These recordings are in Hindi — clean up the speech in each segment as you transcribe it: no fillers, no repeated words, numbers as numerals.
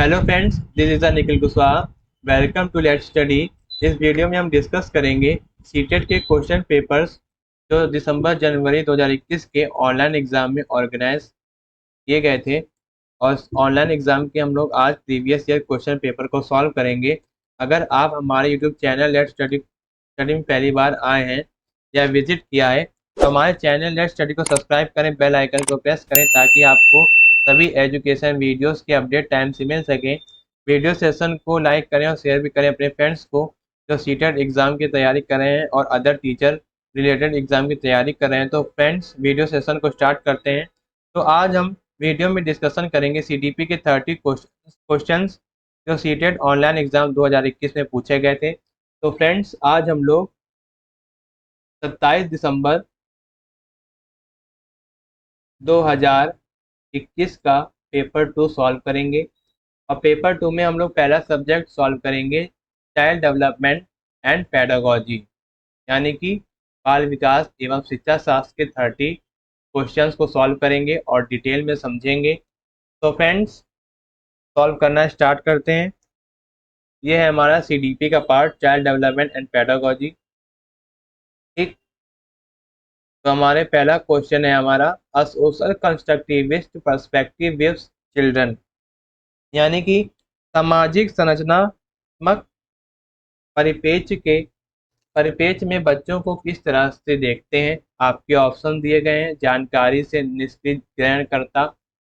Hello friends, this is Nikhil Kushwaha. Welcome to let's study. इस वीडियो में हम डिस्कस करेंगे सीटेट के क्वेश्चन पेपर्स जो दिसंबर जनवरी 2021 के ऑनलाइन एग्जाम में ऑर्गेनाइज किए गए थे। और ऑनलाइन एग्जाम के हम लोग आज प्रीवियस ईयर क्वेश्चन पेपर को सॉल्व करेंगे। अगर आप हमारे यूट्यूब चैनल लेट्स स्टडी में पहली बार आए हैं या विजिट किया है तो हमारे चैनल लेट्स स्टडी को सब्सक्राइब करें, बेल आइकन को प्रेस करें ताकि आपको सभी एजुकेशन वीडियोस के अपडेट टाइम से मिल सके। वीडियो सेशन को लाइक करें और शेयर भी करें अपने फ्रेंड्स को जो सीटेट एग्ज़ाम की तैयारी कर रहे हैं और अदर टीचर रिलेटेड एग्ज़ाम की तैयारी कर रहे हैं। तो फ्रेंड्स, वीडियो सेशन को स्टार्ट करते हैं। तो आज हम वीडियो में डिस्कशन करेंगे सीडीपी के 30 क्वेश्चंस जो सीटेट ऑनलाइन एग्ज़ाम 2021 में पूछे गए थे। तो फ्रेंड्स, आज हम लोग 27 दिसंबर 2021 का पेपर 2 सॉल्व करेंगे। और पेपर 2 में हम लोग पहला सब्जेक्ट सॉल्व करेंगे चाइल्ड डेवलपमेंट एंड पेडागोजी, यानी कि बाल विकास एवं शिक्षा शास्त्र के 30 क्वेश्चंस को सॉल्व करेंगे और डिटेल में समझेंगे। तो फ्रेंड्स, सॉल्व करना स्टार्ट करते हैं। ये है हमारा सीडीपी का part, child development and pedagogy. ठीक, तो हमारे पहला क्वेश्चन है हमारा a social constructivist perspective with children, यानी कि सामाजिक संरचनात्मक परिप्रेक्ष्य में बच्चों को किस तरह से देखते हैं। आपके ऑप्शन दिए गए हैं। जानकारी से निष्क्रिय ग्रहणकर्ता,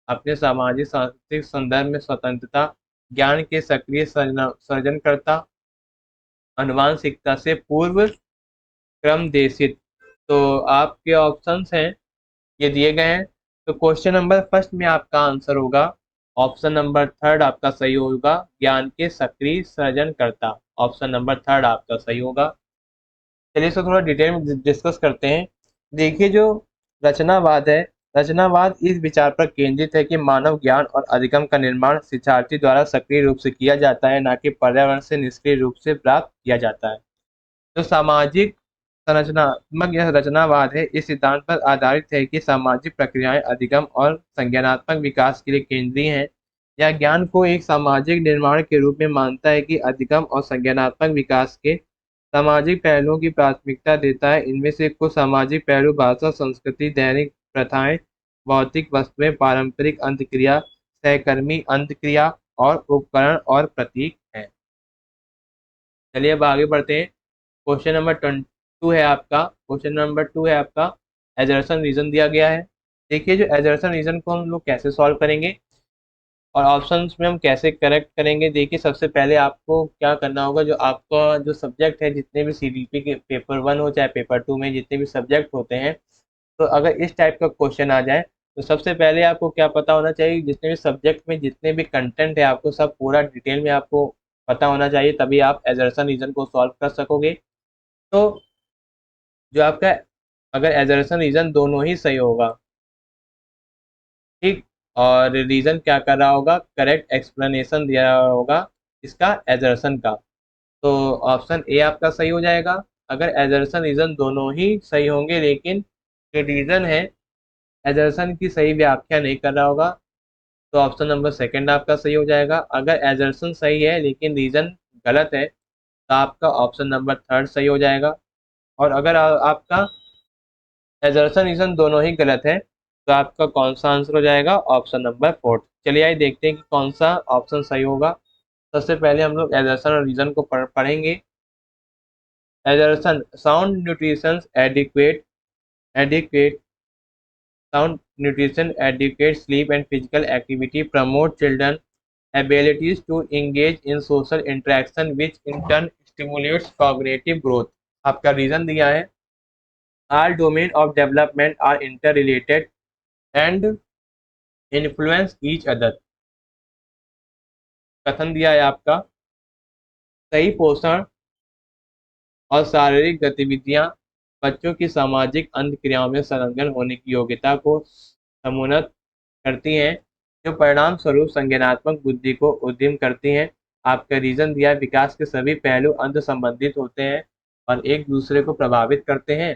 अपने सामाजिक सांस्कृतिक संदर्भ में स्वतंत्रता, ज्ञान के सक्रिय सर्जनकर्ता, अनुवांशिकता से पूर्व क्रम देशित। तो आपके ऑप्शंस हैं, ये दिए गए हैं। तो क्वेश्चन नंबर फर्स्ट में आपका आंसर होगा ऑप्शन नंबर थर्ड आपका सही होगा, ज्ञान के सक्रिय सृजनकर्ता। ऑप्शन नंबर थर्ड आपका सही होगा। चलिए इसको थोड़ा डिटेल में डिस्कस करते हैं। देखिए, जो रचनावाद है, रचनावाद इस विचार पर केंद्रित है कि मानव ज्ञान और अधिगम का निर्माण शिक्षार्थी द्वारा सक्रिय रूप से किया जाता है, न कि पर्यावरण से निष्क्रिय रूप से प्राप्त किया जाता है। जो सामाजिक संरचनात्मक यह रचनावाद है, इस सिद्धांत पर आधारित है कि सामाजिक प्रक्रियाएं अधिगम और संज्ञानात्मक विकास के लिए केंद्रीय हैं। यह ज्ञान को एक सामाजिक निर्माण के रूप में मानता है कि अधिगम और संज्ञानात्मक विकास के सामाजिक पहलुओं की प्राथमिकता देता है। इनमें से कुछ सामाजिक पहलू भाषा, संस्कृति, दैनिक प्रथाएं, भौतिक वस्तुएं, पारंपरिक अंतक्रिया, सहकर्मी अंतक्रिया और उपकरण और प्रतीक हैं। चलिए अब आगे बढ़ते हैं। क्वेश्चन नंबर 22 है आपका। क्वेश्चन नंबर 2 है आपका एजर्सन रीजन दिया गया है। देखिए, जो एजर्सन रीजन को हम लोग कैसे सॉल्व करेंगे और ऑप्शंस में हम कैसे करेक्ट करेंगे। देखिए, सबसे पहले आपको क्या करना होगा, जो आपका जो सब्जेक्ट है, जितने भी सीडीपी के पेपर 1 हो चाहे पेपर 2 में जितने भी सब्जेक्ट होते हैं, तो अगर इस टाइप का क्वेश्चन आ जाए तो सबसे पहले आपको क्या पता होना चाहिए, जितने भी सब्जेक्ट में जितने भी कंटेंट है आपको सब पूरा डिटेल में आपको पता होना चाहिए, तभी आप एजर्सन रीजन को सॉल्व कर सकोगे। तो जो आपका अगर एजर्सन रीजन दोनों ही सही होगा, ठीक, और रीजन क्या कर रहा होगा, करेक्ट एक्सप्लेनेशन दिया रहा होगा इसका एजर्सन का, तो ऑप्शन ए आपका सही हो जाएगा। अगर एजर्सन रीजन दोनों ही सही होंगे लेकिन जो रीजन है एजर्सन की सही व्याख्या नहीं कर रहा होगा, तो ऑप्शन नंबर सेकंड आपका सही हो जाएगा। अगर एजर्सन सही है लेकिन रीजन गलत है तो आपका ऑप्शन नंबर थर्ड सही हो जाएगा। और अगर आपका एजर्सन रीजन दोनों ही गलत है तो आपका कौन सा आंसर हो जाएगा, ऑप्शन नंबर फोर्थ। चलिए आइए देखते हैं कि कौन सा ऑप्शन सही होगा। सबसे पहले हम लोग एजर्सन और रीजन को पढ़ेंगे। एजर्सन, sound nutrition adequate adequate sound nutrition, adequate sleep and physical activity promote children abilities to engage in social interaction which in turn stimulates cognitive growth। आपका रीजन दिया है all domain of development are interrelated and influence each other। कथन दिया है आपका सही पोषण और शारीरिक गतिविधियां बच्चों की सामाजिक अंतक्रियाओं में संलग्न होने की योग्यता को समुन्नत करती हैं, जो परिणाम स्वरूप संज्ञानात्मक बुद्धि को उद्यम करती हैं। आपका रीजन दिया है विकास के सभी पहलू अंत संबंधित होते हैं और एक दूसरे को प्रभावित करते हैं,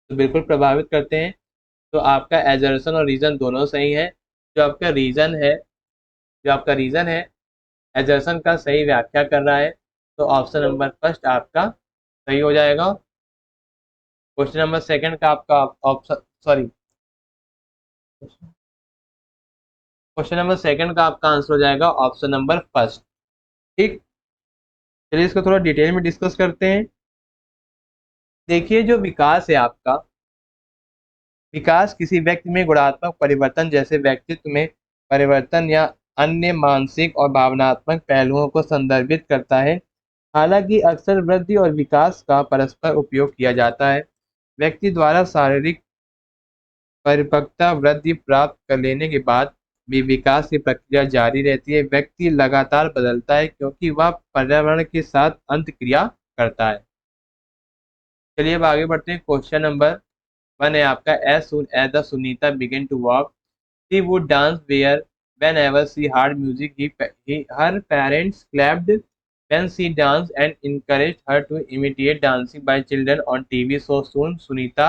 तो बिल्कुल प्रभावित करते हैं। तो आपका एजर्सन और रीजन दोनों सही है। जो आपका रीजन है जो आपका रीजन है एजर्सन का सही व्याख्या कर रहा है। तो ऑप्शन नंबर फर्स्ट आपका सही हो जाएगा। क्वेश्चन नंबर सेकंड का आपका option sorry question number second का आपका आंसर हो जाएगा ऑप्शन नंबर फर्स्ट। ठीक, चलिए इसको थोड़ा डिटेल में डिस्कस करते हैं। देखिए जो विकास है आपका, विकास किसी व्यक्ति में गुणात्मक परिवर्तन जैसे व्यक्तित्व में परिवर्तन या अन्य मानसिक और भावनात्मक पहलुओं को संदर्भित करता है। हालांकि अक्सर वृद्धि और विकास का परस्पर उपयोग किया जाता है। व्यक्ति द्वारा शारीरिक परिपक्वता वृद्धि प्राप्त कर लेने के बाद भी विकास की प्रक्रिया जारी रहती है। व्यक्ति लगातार बदलता है क्योंकि वह पर्यावरण के साथ अंतःक्रिया करता है। चलिए अब आगे बढ़ते हैं। क्वेश्चन नंबर वन है आपका, as soon as the Sunita begin to walk she would dance where whenever she heard music her parents clapped when she danced and encouraged her to imitate dancing by children on TV. So soon Sunita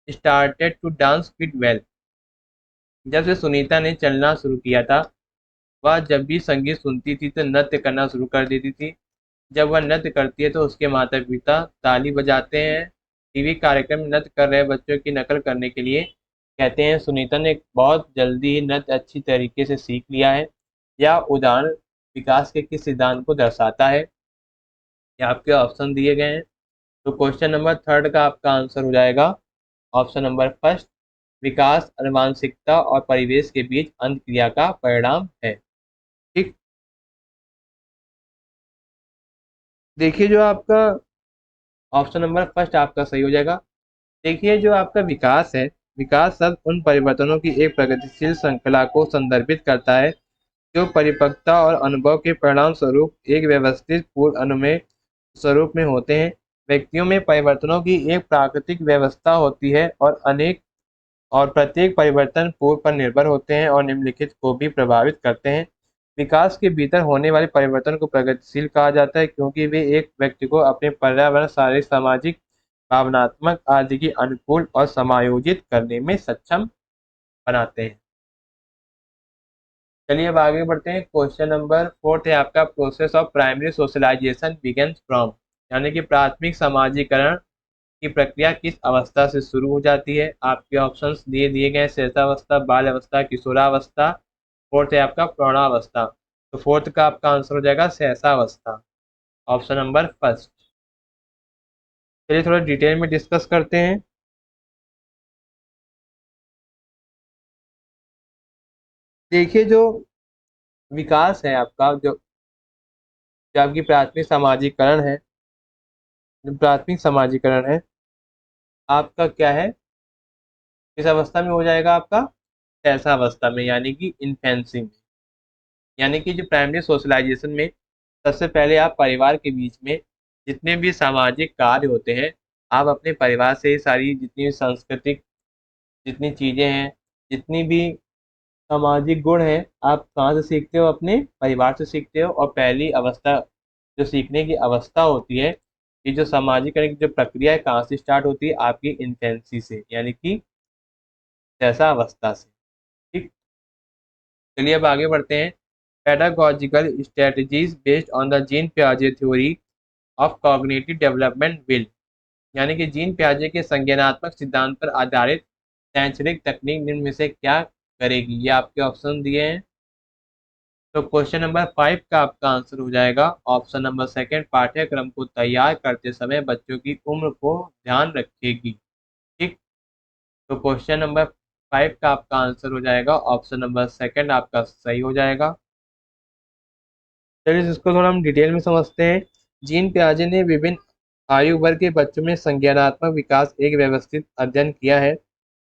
started to dance quite well. जब से सुनीता ने चलना शुरू किया था, वह जब भी संगीत सुनती थी तो नृत्य करना शुरू कर देती थी। जब वह नृत्य करती है तो उसके माता पिता ताली बजाते हैं। टीवी कार्यक्रम में नृत्य कर रहे बच्चों की नकल करने के लिए कहते हैं। सुनीता ने बहुत जल्दी ही नृत्य अच्छी तरीके से सीख लिया है। यह उदाहरण विकास के किस सिद्धांत को दर्शाता है? ये आपके ऑप्शन दिए गए हैं। तो क्वेश्चन नंबर थर्ड का आपका आंसर हो जाएगा ऑप्शन नंबर फर्स्ट। विकास आनुवंशिकता और परिवेश के बीच अंतःक्रिया का परिणाम है। ठीक, देखिए जो आपका ऑप्शन नंबर फर्स्ट आपका सही हो जाएगा। देखिए जो आपका विकास है, विकास शब्द उन परिवर्तनों की एक प्रगतिशील श्रृंखला को संदर्भित करता है जो परिपक्वता और अनुभव के परिणाम स्वरूप एक व्यवस्थित पूर्ण अनुमेय स्वरूप में होते हैं। व्यक्तियों में परिवर्तनों की एक प्राकृतिक व्यवस्था होती है और प्रत्येक परिवर्तन पूर्व पर निर्भर होते हैं और निम्नलिखित को भी प्रभावित करते हैं। विकास के भीतर होने वाले परिवर्तन को प्रगतिशील कहा जाता है क्योंकि वे एक व्यक्ति को अपने पर्यावरण, शारीरिक, सामाजिक, भावनात्मक आदि के अनुकूल और समायोजित करने में सक्षम बनाते हैं। चलिए अब आगे बढ़ते हैं। क्वेश्चन नंबर फोर्थ है आपका, process of primary socialization begins from, यानी कि प्राथमिक समाजीकरण की प्रक्रिया किस अवस्था से शुरू हो जाती है? आपके ऑप्शंस दिए गए, श्वेतावस्था, बाल अवस्था, किशोरावस्था, फोर्थ है आपका प्रौढ़ावस्था। तो फोर्थ का आपका आंसर हो जाएगा सहसावस्था, ऑप्शन नंबर फर्स्ट। चलिए थोड़ा डिटेल में डिस्कस करते हैं। देखिए जो विकास है आपका, जो आपकी प्राथमिक समाजीकरण है, जो प्राथमिक समाजीकरण है आपका क्या है, किस अवस्था में हो जाएगा आपका? सहसावस्था में, यानी कि इन्फेंसी में। यानी कि जो प्राइमरी सोशलाइजेशन में सबसे पहले आप परिवार के बीच में जितने भी सामाजिक कार्य होते हैं, आप अपने परिवार से ही सारी जितनी भी सांस्कृतिक जितनी चीज़ें हैं, जितनी भी सामाजिक गुण हैं, आप कहाँ से सीखते हो? अपने परिवार से सीखते हो। और पहली अवस्था जो सीखने की अवस्था होती है, ये जो सामाजिकरण की जो प्रक्रिया है, कहाँ से स्टार्ट होती है? आपकी इन्फेंसी से, यानी कि जैसा अवस्था से। ठीक, चलिए अब आगे बढ़ते हैं। Pedagogical strategies based on the Jean पियाजे theory of cognitive development will, यानी कि जीन पियाजे के संज्ञानात्मक सिद्धांत पर आधारित शैक्षणिक तकनीक निम्न में से क्या करेगी? ये आपके ऑप्शन दिए हैं। तो क्वेश्चन नंबर फाइव का आपका आंसर हो जाएगा ऑप्शन नंबर सेकंड, पाठ्यक्रम को तैयार करते समय बच्चों की उम्र को ध्यान रखेगी। ठीक, तो क्वेश्चन नंबर फाइव का आपका आंसर हो जाएगा ऑप्शन नंबर सेकंड आपका सही हो जाएगा। चलिए इसको थोड़ा हम डिटेल में समझते हैं। जीन पियाजे ने विभिन्न आयु वर्ग के बच्चों में संज्ञानात्मक विकास एक व्यवस्थित अध्ययन किया है।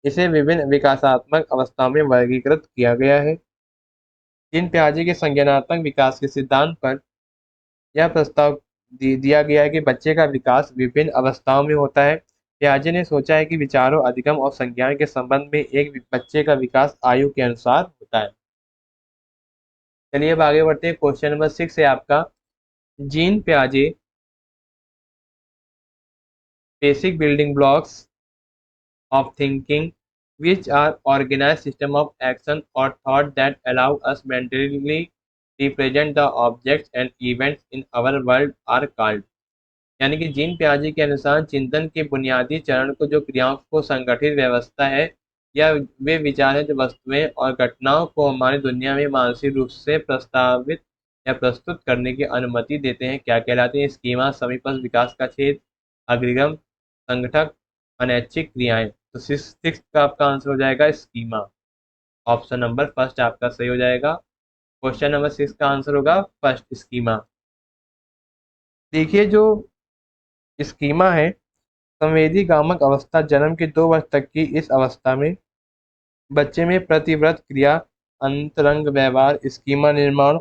इसे विभिन्न विकासात्मक अवस्थाओं में वर्गीकृत किया गया है। जीन पियाजे के संज्ञानात्मक विकास के सिद्धांत पर यह प्रस्ताव दिया गया है कि बच्चे का विकास विभिन्न अवस्थाओं में होता है। पियाजे ने सोचा है कि विचारों, अधिगम और संज्ञान के संबंध में एक बच्चे का विकास आयु के अनुसार होता है। चलिए अब आगे बढ़ते हैं। क्वेश्चन नंबर सिक्स है आपका, gene पियाजे basic building blocks of thinking, which are organized system of action or thought that allow us mentally represent the objects and events in our world are called. यानी कि जीन पियाजे के अनुसार चिंतन के बुनियादी चरण को जो क्रियाओं को संगठित व्यवस्था है या वे विचार है जो वस्तुएं और घटनाओं को हमारी दुनिया में मानसिक रूप से प्रस्तावित या प्रस्तुत करने की अनुमति देते हैं क्या कहलाते हैं? स्कीमा, समीपस्थ विकास का क्षेत्र, अग्रिगम, संगठक, अनैच्छिक क्रियाएं। तो सिक्स का आपका आंसर हो जाएगा स्कीमा। ऑप्शन नंबर फर्स्ट आपका सही हो जाएगा। क्वेश्चन नंबर 6 का आंसर होगा फर्स्ट स्कीमा। देखिए जो स्कीमा है संवेदी गामक अवस्था जन्म के 2 वर्ष तक की इस अवस्था में बच्चे में प्रतिव्रत क्रिया, अंतरंग व्यवहार, स्कीमा निर्माण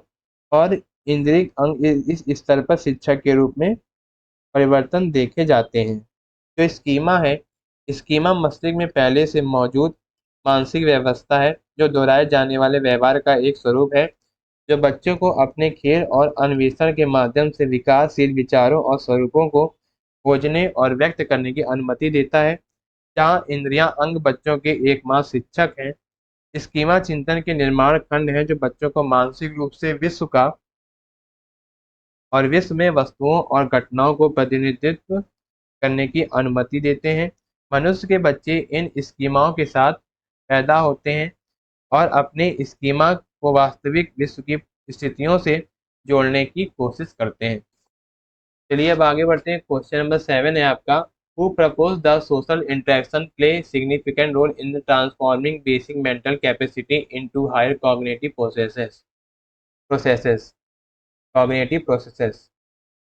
और इंद्रिय अंग इस स्तर पर शिक्षा के रूप में परिवर्तन देखे जाते हैं। जो स्कीमा है, स्कीमा मस्तिष्क में पहले से मौजूद मानसिक व्यवस्था है जो दोहराए जाने वाले व्यवहार का एक स्वरूप है जो बच्चों को अपने खेल और अन्वेषण के माध्यम से विकासशील विचारों और स्वरूपों को खोजने और व्यक्त करने की अनुमति देता है। जहाँ इंद्रियां अंग बच्चों के एकमात्र शिक्षक हैं, स्कीमा चिंतन के निर्माण खंड है जो बच्चों को मानसिक रूप से विश्व का और विश्व में वस्तुओं और घटनाओं को प्रतिनिधित्व करने की अनुमति देते हैं। मनुष्य के बच्चे इन स्कीमाओं के साथ पैदा होते हैं और अपने स्कीमा को वास्तविक विश्व की स्थितियों से जोड़ने की कोशिश करते हैं। चलिए अब आगे बढ़ते हैं। क्वेश्चन नंबर 7 है आपका, who propose the social interaction play significant role in transforming basic mental capacity into higher processes cognitive processes.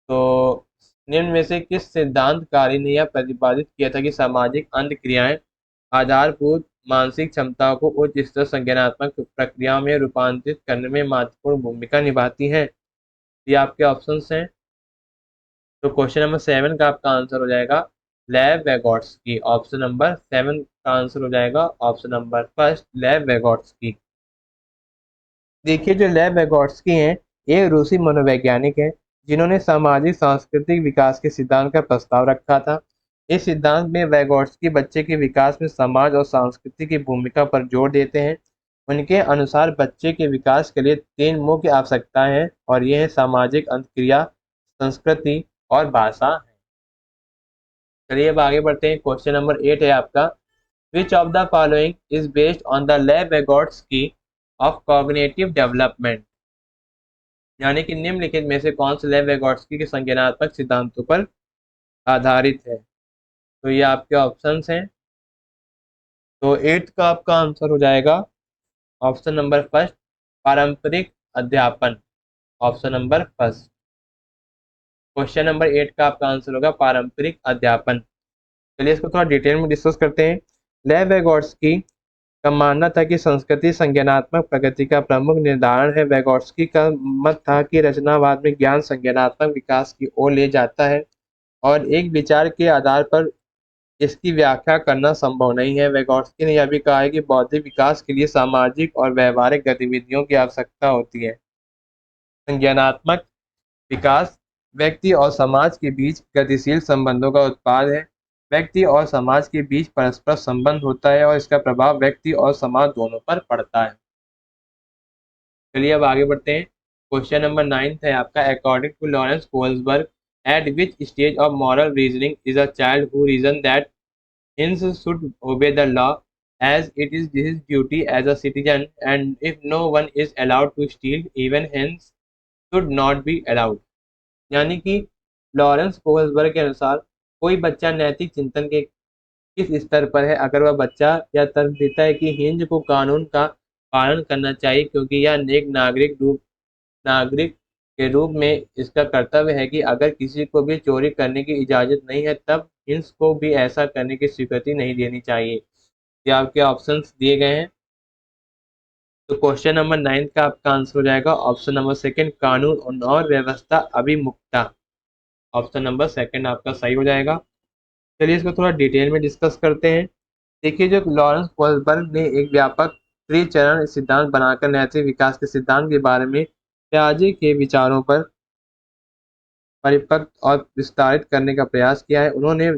तो निम्न में से किस सिद्धांतकारी ने यह प्रतिपादित किया था कि सामाजिक अंतःक्रियाएं आधारभूत मानसिक क्षमताओं को उच्च स्तर संज्ञानात्मक प्रक्रियाओं में रूपांतरित करने में महत्वपूर्ण भूमिका निभाती हैं? ये आपके ऑप्शंस हैं। तो क्वेश्चन नंबर 7 का आपका आंसर हो जाएगा लेव वेगोट्स्की। ऑप्शन नंबर 7 का आंसर हो जाएगा ऑप्शन नंबर फर्स्ट लेव वेगोट्स्की। देखिए जो लेव वेगोट्स्की हैं एक रूसी मनोवैज्ञानिक हैं जिन्होंने सामाजिक सांस्कृतिक विकास के सिद्धांत का प्रस्ताव रखा था। इस सिद्धांत में वेगोट्स्की बच्चे के विकास में समाज और संस्कृति की भूमिका पर जोर देते हैं। उनके अनुसार बच्चे के विकास के लिए 3 मुख्य आवश्यकताएं हैं और ये है सामाजिक अंतःक्रिया, संस्कृति और भाषा। चलिए अब आगे बढ़ते हैं। क्वेश्चन नंबर 8 है आपका, which of the following is based on the लेव वेगोट्स्की ऑफ कॉग्निटिव डेवलपमेंट। यानी कि निम्नलिखित में से कौन से लेव वेगोट्स्की के संज्ञानात्मक सिद्धांतों पर आधारित है? तो ये आपके ऑप्शंस हैं। तो 8 का आपका आंसर हो जाएगा ऑप्शन नंबर फर्स्ट पारंपरिक अध्यापन। Option number first. Question number 8 का आपका आंसर होगा पारंपरिक अध्यापन। चलिए इसको थोड़ा डिटेल में डिस्कस करते हैं। लेव वेगोट्स्की का मानना था कि संस्कृति संज्ञानात्मक प्रगति का प्रमुख निर्धारण है। वेगोट्स्की का मत था कि रचनावाद में ज्ञान संज्ञानात्मक विकास की ओर ले जाता है और एक विचार के आधार पर इसकी व्याख्या करना संभव नहीं है। वेगोट्स्की ने यह भी कहा है कि बौद्धिक विकास के लिए सामाजिक और व्यवहारिक गतिविधियों की आवश्यकता होती है। संज्ञानात्मक विकास व्यक्ति और समाज के बीच गतिशील संबंधों का उत्पाद है। व्यक्ति और समाज के बीच परस्पर संबंध होता है और इसका प्रभाव व्यक्ति और समाज दोनों पर पड़ता है। चलिए अब आगे बढ़ते हैं। क्वेश्चन नंबर 9 है आपका, according to Lawrence Kohlberg at which stage of moral reasoning is a child who reason that he's should obey the law as it is his duty as a citizen and if no one is allowed to steal even hens should not be allowed। यानी कि लॉरेंस कोल्सबर्ग के अनुसार कोई बच्चा नैतिक चिंतन के किस स्तर पर है अगर वह बच्चा यह तर्क देता है कि हिंज को कानून का पालन करना चाहिए क्योंकि यह एक नागरिक के रूप में इसका कर्तव्य है कि अगर किसी को भी चोरी करने की इजाज़त नहीं है तब हिंस को भी ऐसा करने की स्वीकृति नहीं देनी चाहिए। ये आपके ऑप्शंस दिए गए हैं। तो क्वेश्चन नंबर 9 का आपका आंसर हो जाएगा ऑप्शन नंबर सेकंड कानून और व्यवस्था अभिमुखता। ऑप्शन नंबर सेकंड आपका सही हो जाएगा। चलिए इसको थोड़ा डिटेल में डिस्कस करते हैं। देखिए जो लॉरेंस कोल्सबर्ग ने एक व्यापक त्रिचरण सिद्धांत बनाकर नैतिक विकास के सिद्धांत के बारे में पियाजे के विचारों पर परिपक्व और विस्तारित करने का प्रयास किया है। उन्होंने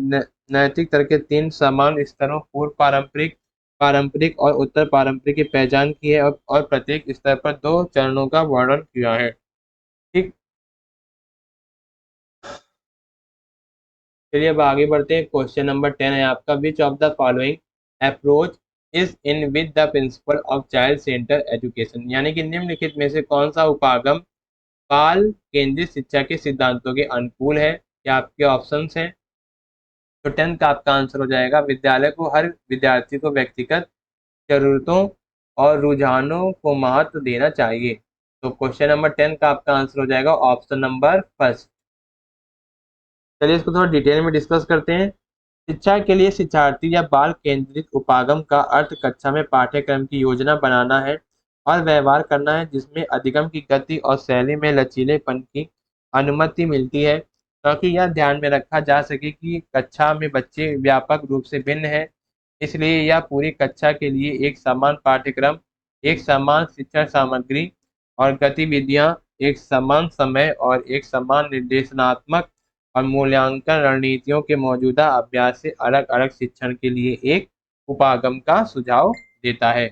नैतिक तर्क के 3 समान स्तरों पूर्व पारंपरिक पारंपरिक और उत्तर पारंपरिक की पहचान की है और प्रत्येक स्तर पर 2 चरणों का वर्णन किया है। ठीक। चलिए अब आगे बढ़ते हैं। क्वेश्चन नंबर 10 है आपका, which of the following approach is in with the principle of child centre education, यानी कि निम्नलिखित में से कौन सा उपागम बाल केंद्रित शिक्षा के सिद्धांतों के अनुकूल है। या आपके ऑप्शंस हैं। तो 10 का आपका आंसर हो जाएगा, विद्यालय को हर विद्यार्थी को व्यक्तिगत जरूरतों और रुझानों को महत्व देना चाहिए। तो क्वेश्चन नंबर 10 का आपका आंसर हो जाएगा ऑप्शन नंबर फर्स्ट। चलिए इसको थोड़ा डिटेल में डिस्कस करते हैं। शिक्षा के लिए शिक्षार्थी या बाल केंद्रित उपागम का अर्थ कक्षा में पाठ्यक्रम की योजना बनाना है और व्यवहार करना है, जिसमें अधिगम की गति और शैली में लचीलेपन की अनुमति मिलती है, ताकि यह ध्यान में रखा जा सके कि कक्षा में बच्चे व्यापक रूप से भिन्न हैं। इसलिए यह पूरी कक्षा के लिए एक समान पाठ्यक्रम, एक समान शिक्षण सामग्री और गतिविधियां, एक समान समय और एक समान निर्देशनात्मक और मूल्यांकन रणनीतियों के मौजूदा अभ्यास से अलग अलग शिक्षण के लिए एक उपागम का सुझाव देता है।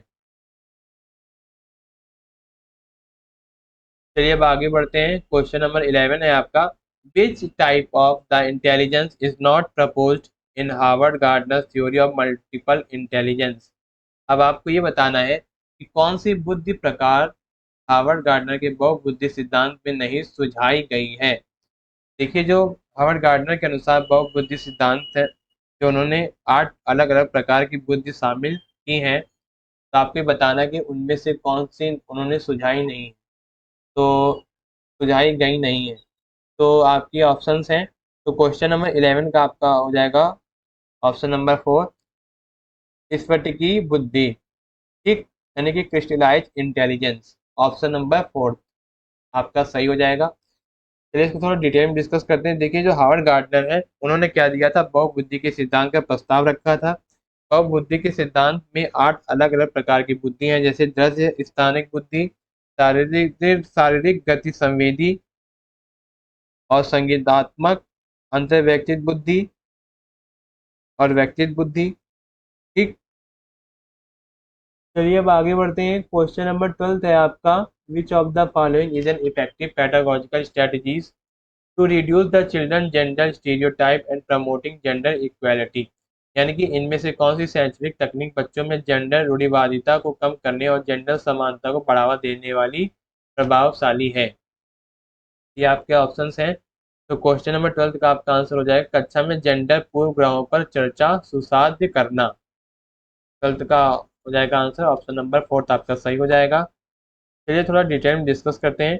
चलिए अब आगे बढ़ते हैं। क्वेश्चन नंबर 11 है आपका, which type of the intelligence is not proposed in Harvard gardener theory of multiple intelligence. अब आपको ये बताना है कि कौन सी बुद्धि प्रकार हार्वर्ड गार्डनर के बहुबुद्धि सिद्धांत में नहीं सुझाई गई है। देखिए, जो हार्वर्ड गार्डनर के अनुसार बहुबुद्धि सिद्धांत है, जो उन्होंने 8 अलग अलग प्रकार की बुद्धि शामिल की हैं, तो आपको ये बताना है कि उनमें से कौन सी उन्होंने सुझाई नहीं, तो सुझाई गई नहीं है। तो आपकी ऑप्शंस हैं। तो क्वेश्चन नंबर 11 का आपका हो जाएगा ऑप्शन नंबर 4, स्फटिकी बुद्धि। ठीक, यानी कि क्रिस्टलाइज इंटेलिजेंस, ऑप्शन नंबर 4 आपका सही हो जाएगा। चलिए इसको थोड़ा डिटेल में डिस्कस करते हैं। देखिए, जो हार्वर्ड गार्डनर है, उन्होंने क्या दिया था, बहुबुद्धि के सिद्धांत का प्रस्ताव रखा था। बहुबुद्धि के सिद्धांत में 8 अलग अलग प्रकार की बुद्धि हैं, जैसे दृश्य स्थानिक बुद्धि, शारीरिक शारीरिक गति संवेदी और संगीतात्मक, अंतर्व्यक्तित्व बुद्धि और व्यक्तित्व बुद्धि। ठीक। चलिए अब आगे बढ़ते हैं। क्वेश्चन नंबर 12 है आपका, which of the following is an effective pedagogical strategies to reduce the children gender stereotype and promoting gender equality, यानी कि इनमें से कौन सी शैक्षणिक तकनीक बच्चों में जेंडर रूढ़िवादिता को कम करने और जेंडर समानता को बढ़ावा देने वाली प्रभावशाली है। ये आपके ऑप्शंस हैं। तो क्वेश्चन नंबर 12 का आपका आंसर हो जाएगा, कक्षा में जेंडर पूर्वग्रहों पर चर्चा सुसाध्य करना। 12 का हो जाएगा आंसर ऑप्शन नंबर 4 आपका सही हो जाएगा। चलिए थोड़ा डिटेल में डिस्कस करते हैं।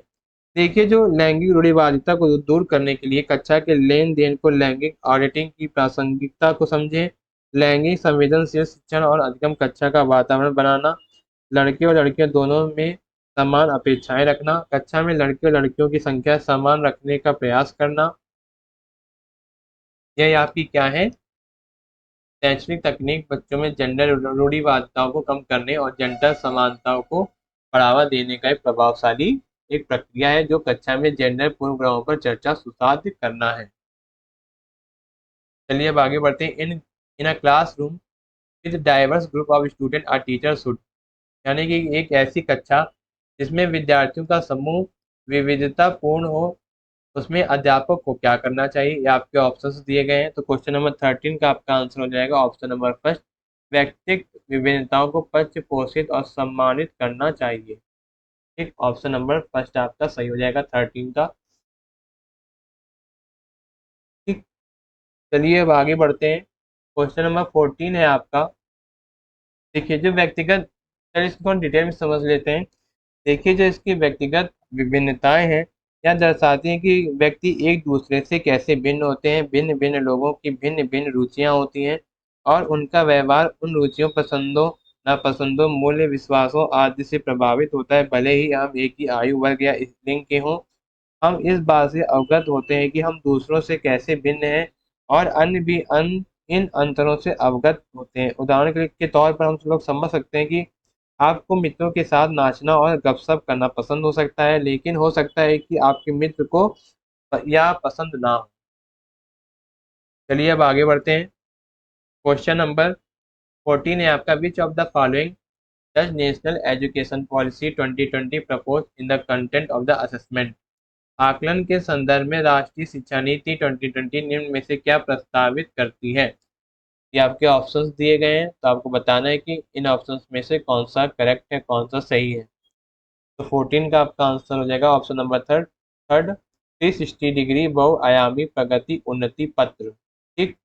देखिए, जो लैंगिक रूढ़िवादिता को दूर करने के लिए कक्षा के लेन देन को लैंगिक ऑडिटिंग की प्रासंगिकता को समझें, लैंगिक संवेदनशील शिक्षण और अधिगम कक्षा का वातावरण बनाना, लड़के और लड़कियों दोनों में समान अपेक्षाएं रखना, कक्षा में लड़के और लड़कियों की संख्या समान रखने का प्रयास करना, यह आपकी क्या है, शैक्षणिक तकनीक बच्चों में जेंडर रूढ़िवादिताओं को कम करने और जेंडर समानताओं को बढ़ावा देने का एक प्रभावशाली एक प्रक्रिया है, जो कक्षा में जेंडर पूर्वग्रहों पर चर्चा सुसाध्य करना है। चलिए अब आगे बढ़ते हैं। In a classroom with diverse group of student are teacher should, यानी कि एक ऐसी कक्षा जिसमें विद्यार्थियों का समूह विविधता पूर्ण हो, उसमें अध्यापक को क्या करना चाहिए। ये आपके ऑप्शंस दिए गए हैं। तो क्वेश्चन नंबर 13 का आपका आंसर हो जाएगा ऑप्शन नंबर फर्स्ट, व्यक्तिगत विभिन्नताओं को पक्ष पोषित और सम्मानित करना चाहिए। ठीक, ऑप्शन नंबर फर्स्ट आपका सही हो जाएगा 13 का। ठीक। चलिए अब आगे बढ़ते हैं। क्वेश्चन नंबर 14 है आपका। देखिए, जो व्यक्तिगत, चलिए इसको थोड़ा डिटेल में समझ लेते हैं। देखिए, जो इसकी व्यक्तिगत विभिन्नताएं हैं, यह दर्शाती हैं कि व्यक्ति एक दूसरे से कैसे भिन्न होते हैं। भिन्न भिन्न लोगों की भिन्न भिन्न रुचियां होती हैं और उनका व्यवहार उन रुचियों, पसंदों, नापसंदों, मूल्य, विश्वासों आदि से प्रभावित होता है, भले ही हम एक ही आयु वर्ग या लिंग के हों। हम इस बात से अवगत होते हैं कि हम दूसरों से कैसे भिन्न हैं और अन्य भी इन अंतरों से अवगत होते हैं। उदाहरण के तौर पर हम लोग समझ सकते हैं कि आपको मित्रों के साथ नाचना और गपशप करना पसंद हो सकता है, लेकिन हो सकता है कि आपके मित्र को यह पसंद ना हो। चलिए अब आगे बढ़ते हैं। क्वेश्चन नंबर 14 है आपका, which of the following does national education policy 2020 propose in the content of the assessment. आकलन के संदर्भ में राष्ट्रीय शिक्षा नीति 2020 निम्न में से क्या प्रस्तावित करती है। ये आपके ऑप्शंस दिए गए हैं, तो आपको बताना है कि इन ऑप्शंस में से कौन सा करेक्ट है, कौन सा सही है। तो 14 का आपका आंसर हो जाएगा option number third third 360 degree बहुआयामी प्रगति उन्नति पत्र। ठीक,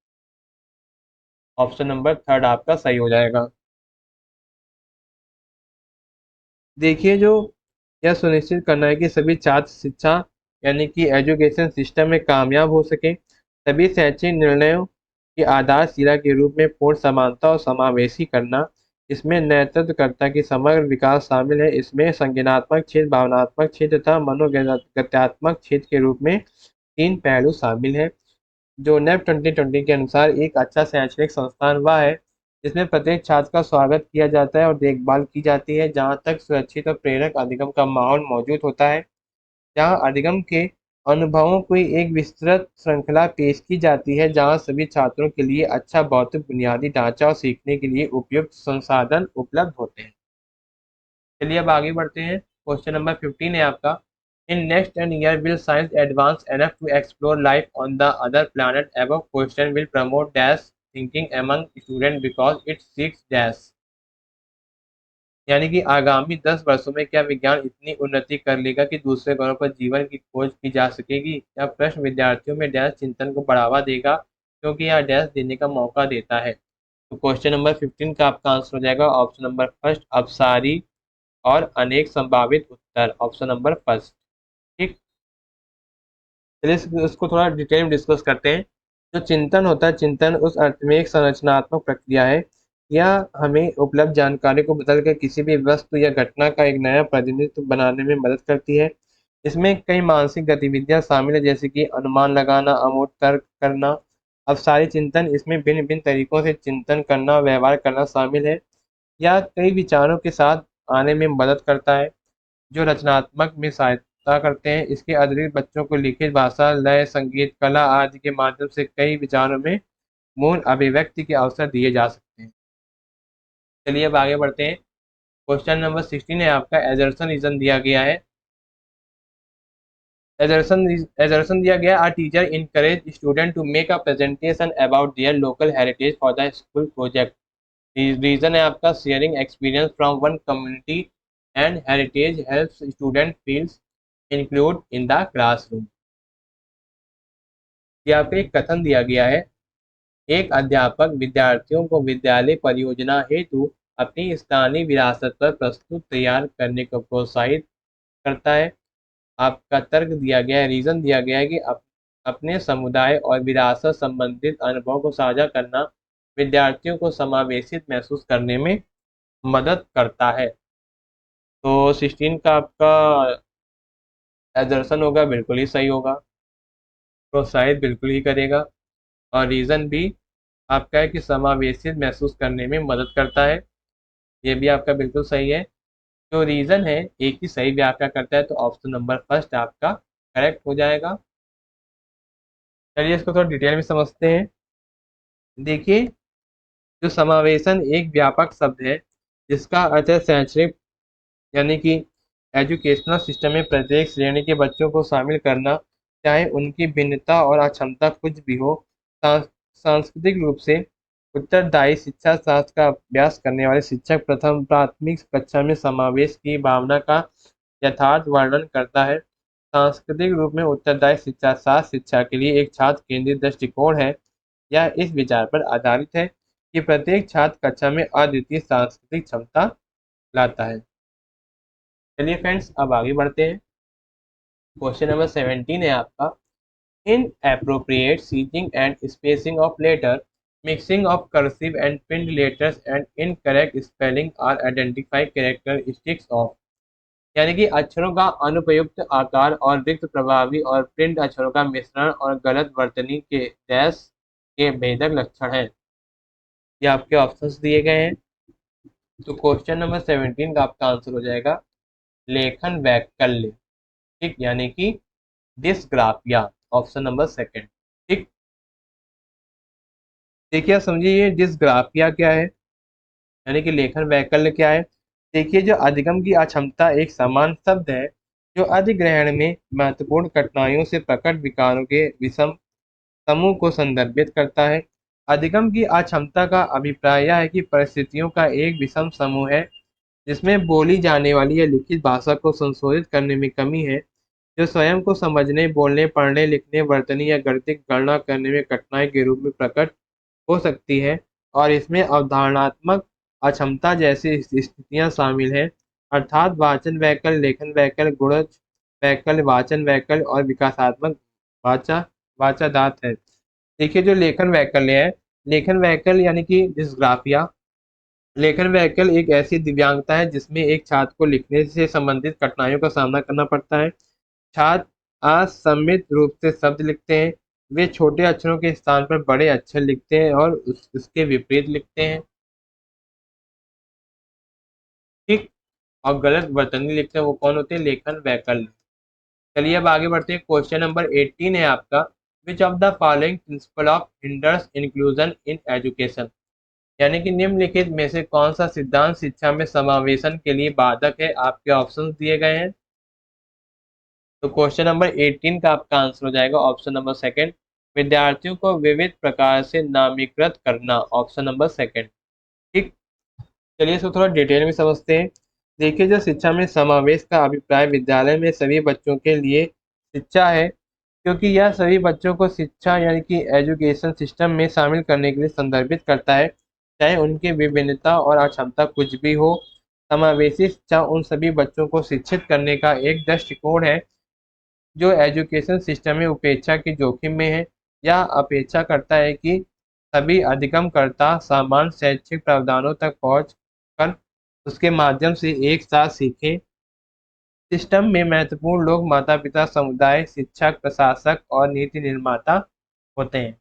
ऑप्शन नंबर थर्ड आपका सही हो जाएगा। देखिए, जो यह सुनिश्चित करना है कि सभी छात्र शिक्षा यानी कि एजुकेशन सिस्टम में कामयाब हो सके, सभी शैक्षिक निर्णयों की आधारशिला के रूप में पूर्ण समानता और समावेशी करना, इसमें नेतृत्वकर्ता की समग्र विकास शामिल है। इसमें संज्ञानात्मक क्षेत्र, भावनात्मक क्षेत्र तथा मनोगत्यात्मक क्षेत्र के रूप में 3 पहलू शामिल हैं। जो नेप 2020 के अनुसार एक अच्छा शैक्षणिक संस्थान वह है जिसमें प्रत्येक छात्र का स्वागत किया जाता है और देखभाल की जाती है, जहां तक सुरक्षित और प्रेरक अधिगम का माहौल मौजूद होता है, जहां अधिगम के अनुभवों की एक विस्तृत श्रृंखला पेश की जाती है, जहां सभी छात्रों के लिए अच्छा भौतिक बुनियादी ढांचा और सीखने के लिए उपयुक्त संसाधन उपलब्ध होते हैं। चलिए अब आगे बढ़ते हैं। क्वेश्चन नंबर 15 है आपका, in next 10 years will science advance enough to explore life on the other planet? Above question will promote dash thinking among students because it seeks dash। यानी कि आगामी 10 वर्षों में क्या विज्ञान इतनी उन्नति कर लेगा कि दूसरे ग्रहों पर जीवन की खोज की जा सकेगी। यह प्रश्न विद्यार्थियों में डैश चिंतन को बढ़ावा देगा, क्योंकि यह डैश देने का मौका देता है। तो क्वेश्चन नंबर 15 का आपका आंसर हो जाएगा ऑप्शन नंबर फर्स्ट, अपसारी और अनेक संभावित उत्तर, ऑप्शन नंबर फर्स्ट। ठीक, चलिए इसको थोड़ा डिटेल में डिस्कस करते हैं। जो चिंतन होता है, चिंतन उस अर्थ में एक संरचनात्मक प्रक्रिया है। यह हमें उपलब्ध जानकारी को बदलकर किसी भी वस्तु या घटना का एक नया प्रतिनिधित्व बनाने में मदद करती है। इसमें कई मानसिक गतिविधियां शामिल है, जैसे कि अनुमान लगाना, अमूर्त तर्क करना। अवसारी चिंतन, इसमें भिन्न भिन्न तरीकों से चिंतन करना, व्यवहार करना शामिल है। यह कई विचारों के साथ आने में मदद करता है, जो रचनात्मक में सहायता करते हैं। इसके अतिरिक्त बच्चों को लिखित भाषा, लय, संगीत, कला आदि के माध्यम से कई विचारों में मूल अभिव्यक्ति के अवसर दिए जा सकते हैं। चलिए अब आगे बढ़ते हैं। क्वेश्चन नंबर 16 है आपका, एजर्सन रीजन दिया गया है। एजर्सन दिया गया, a teacher encourage student to make a presentation about their local heritage for the school project. Reason है आपका, sharing experience from one community and heritage helps student feels include in the classroom. यहाँ पे एक कथन दिया गया है, एक अध्यापक विद्यार्थियों को विद्यालय परियोजना हेतु अपनी स्थानीय विरासत पर प्रस्तुत तैयार करने को प्रोत्साहित करता है। आपका तर्क दिया गया है, रीजन दिया गया है कि अपने समुदाय और विरासत संबंधित अनुभव को साझा करना विद्यार्थियों को समावेशित महसूस करने में मदद करता है। तो 16 का आपका दर्शन होगा, बिल्कुल ही सही होगा, प्रोत्साहित बिल्कुल ही करेगा। और रीजन भी आपका है कि समावेशित महसूस करने में मदद करता है, ये भी आपका बिल्कुल सही है। जो रीजन है एक ही सही व्याख्या करता है, तो ऑप्शन नंबर फर्स्ट आपका करेक्ट हो जाएगा। चलिए इसको थोड़ा डिटेल में समझते हैं। देखिए, जो समावेशन एक व्यापक शब्द है जिसका अर्थ है शैक्षणिक यानी कि एजुकेशनल सिस्टम में प्रत्येक श्रेणी के बच्चों को शामिल करना, चाहे उनकी भिन्नता और अक्षमता कुछ भी हो। सांस्कृतिक रूप से उत्तरदायी शिक्षा शास्त्र का अभ्यास करने वाले शिक्षक प्रथम प्राथमिक कक्षा में समावेश की भावना का यथार्थ वर्णन करता है। सांस्कृतिक रूप में उत्तरदायी शिक्षा शास्त्र शिक्षा के लिए एक छात्र केंद्रित दृष्टिकोण है। यह इस विचार पर आधारित है कि प्रत्येक छात्र कक्षा में अद्वितीय सांस्कृतिक क्षमता लाता है। चलिए फ्रेंड्स अब आगे बढ़ते हैं। क्वेश्चन नंबर 17 है आपका, inappropriate sizing and spacing of letter, mixing of cursive and print letters and incorrect spelling are identify characteristics of. यानी कि अक्षरों का अनुपयुक्त आकार और रिक्त प्रभावी और प्रिंट अक्षरों का मिश्रण और गलत वर्तनी के डैश के भेदक लक्षण हैं। ये आपके ऑप्शंस दिए गए हैं। तो क्वेश्चन नंबर 17 का आपका आंसर हो जाएगा लेखन वैकल्य। ठीक, यानी कि डिस्ग्राफिया, ऑप्शन नंबर सेकंड। ठीक, देखिए समझिए ये डिस्ग्राफिया क्या है। यानी कि लेखन वैकल्य क्या है? देखिए, जो अधिगम की अक्षमता एक समान शब्द है जो अधिग्रहण में महत्वपूर्ण कठिनाइयों से प्रकट विकारों के विषम समूह को संदर्भित करता है। अधिगम की अक्षमता का अभिप्राय यह है कि परिस्थितियों का एक विषम समूह है जिसमें बोली जाने वाली या लिखित भाषा को संशोधित करने में कमी है, जो स्वयं को समझने, बोलने, पढ़ने, लिखने, वर्तनी या गणितीय गणना करने में कठिनाई के रूप में प्रकट हो सकती है, और इसमें अवधारणात्मक अक्षमता जैसी स्थितियां शामिल हैं, अर्थात वाचन वैकल्य, लेखन वैकल्य, गुणज वैकल्य, वाचन वैकल्य और विकासात्मक वाचा वाचादात है। देखिए, जो लेखन वैकल्य है, लेखन वैकल्य यानी कि डिस्ग्राफिया, लेखन वैकल्य एक ऐसी दिव्यांगता है जिसमें एक छात्र को लिखने से संबंधित कठिनाइयों का सामना करना पड़ता है। छात्र असममित रूप से शब्द लिखते हैं, वे छोटे अक्षरों के स्थान पर बड़े अक्षर लिखते हैं और उसके विपरीत लिखते हैं, ठीक। और गलत वर्तनी लिखते हैं, वो कौन होते हैं? लेखन वैकल्य। चलिए अब आगे बढ़ते हैं। क्वेश्चन नंबर 18 है आपका, which of the following principle of hinders inclusion in education? यानी कि निम्नलिखित में से कौन सा सिद्धांत शिक्षा में समावेशन के लिए बाधक है? आपके ऑप्शंस दिए गए हैं। तो क्वेश्चन नंबर 18 का आपका आंसर हो जाएगा ऑप्शन नंबर सेकंड, विद्यार्थियों को विविध प्रकार से नामीकृत करना, ऑप्शन नंबर सेकंड, ठीक। चलिए इसको थोड़ा डिटेल में समझते हैं। देखिए, जो शिक्षा में समावेश का अभिप्राय विद्यालय में सभी बच्चों के लिए शिक्षा है, क्योंकि यह सभी बच्चों को शिक्षा यानी कि एजुकेशन सिस्टम में शामिल करने के लिए संदर्भित करता है, चाहे उनकी विभिन्नता और अक्षमता कुछ भी हो। समावेशी शिक्षा उन सभी बच्चों को शिक्षित करने का एक दृष्टिकोण है जो एजुकेशन सिस्टम में उपेक्षा के जोखिम में है। यह अपेक्षा करता है कि सभी अधिगमकर्ता समान शैक्षिक प्रावधानों तक पहुँच कर उसके माध्यम से एक साथ सीखें। सिस्टम में महत्वपूर्ण लोग माता पिता, समुदाय, शिक्षक, प्रशासक और नीति निर्माता होते हैं।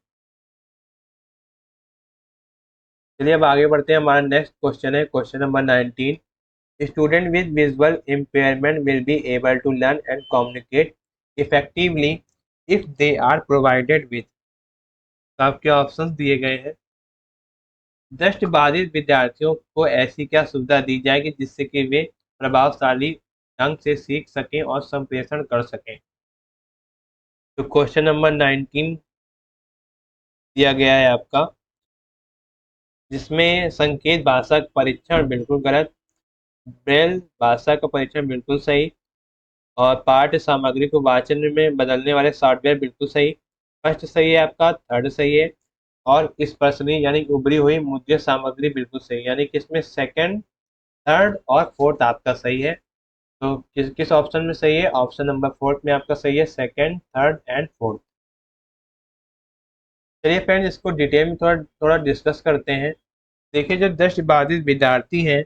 चलिए अब आगे बढ़ते हैं। हमारा नेक्स्ट क्वेश्चन है question number 19, student with visual impairment will be able to learn and communicate effectively if they are provided with. आपके ऑप्शंस दिए गए हैं। दृष्टिबाधित विद्यार्थियों को ऐसी क्या सुविधा दी जाएगी जिससे कि वे प्रभावशाली ढंग से सीख सकें और संप्रेषण कर सकें? तो क्वेश्चन नंबर 19 दिया गया है आपका, जिसमें संकेत भाषा का परीक्षण बिल्कुल गलत, ब्रेल भाषा का परीक्षण बिल्कुल सही, और पाठ्य सामग्री को वाचन में बदलने वाले सॉफ्टवेयर बिल्कुल सही। फर्स्ट सही है आपका, थर्ड सही है, और स्पर्शनीय यानी कि उभरी हुई मुद्रित सामग्री बिल्कुल सही, यानी कि इसमें सेकंड, थर्ड और फोर्थ आपका सही है। तो किस किस ऑप्शन में सही है? ऑप्शन नंबर फोर्थ में आपका सही है, सेकंड, थर्ड एंड फोर्थ। चलिए फ्रेंड्स, इसको डिटेल में थोड़ा थोड़ा डिस्कस करते हैं। देखिए, जो दृष्टिबाधित विद्यार्थी हैं,